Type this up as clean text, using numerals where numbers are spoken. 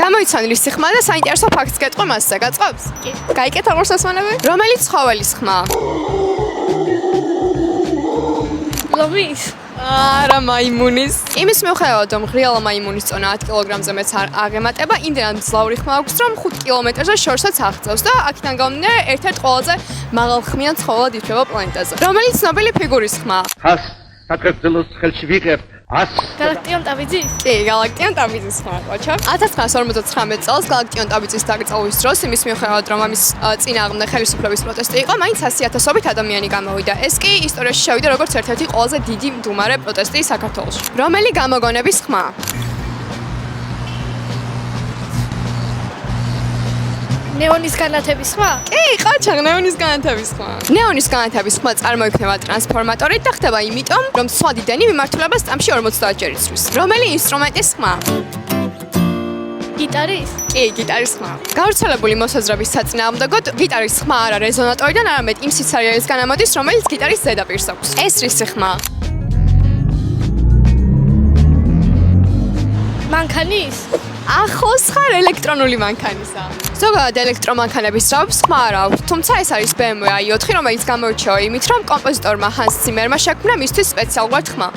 გამოიცან რის ხმა და საინტერესო ფაქტს გეტყვი მასზე, გაწყობს? კი. გაიკეთა ღირსასვენები? რომელიც ცხოველის ხმა? ლომის. არა მაიმუნის. იმის მიუხედავად რომ ღრიალა მაიმუნის წონა 10 კილოგრამზე მეც არ აღემატება, იმდენად მძლავრი ხმა აქვს რომ 5 კილომეტრზე შორსაც აღწევს და აქედან გამომდინარე ერთ-ერთ ყველაზე მაღალხმიან ცხოველად ითვლება პლანეტაზე. რომელიც ცნობილი ფიგურის ხმა? ხას საქართველოს ხელში ვიღებ 100 გალაქტიონ ტაბიძის? კი, გალაქტიონ ტაბიძის ხმა, ყოჩა. 1959 წელს გალაქტიონ ტაბიძის დაკრძალვის დროს იმის მიუხედავად რომ ამის წინააღმდეგ ხელისუფლების პროტესტი იყო, მაინც 100,000-ობით ადამიანი გამოვიდა. ეს კი ისტორიაში შევიდა როგორც ერთ-ერთი ყველაზე დიდი მდუმარე პროტესტი საქართველოში. რომელი გამოგონების ხმა? ნეონის განათების ხმა? კი, ყოჩა, ნეონის განათების ხმა. ნეონის განათების ხმა წარმოიქმნება ტრანსფორმატორით და ხდება იმიტომ, რომ სვადი დენი მიმართულებას წამში 50 ჯერ იცვლის. რომელი ინსტრუმენტის ხმა? გიტარის? კი, გიტარის ხმა. გავრცელებული მოსაზრების საწინააღმდეგოდ გიტარის ხმა არა რეზონატორიდან, არამედ იმ სიცარიელისგან ამოდის, რომელიც გიტარის ზედაპირს აქვს. ეს რისი ხმა? მანქანის? ახლოს ხარ ელექტრონული მანქანისა. ზოგადად ელექტრომანქანების ძრავის ხმა არ აქვს, თუმცა ეს არის BMW i4, რომელიც გამოირჩევა იმით, რომ კომპოზიტორმა ჰანს ციმერმა შექმნა მისთვის სპეციალურად ხმა.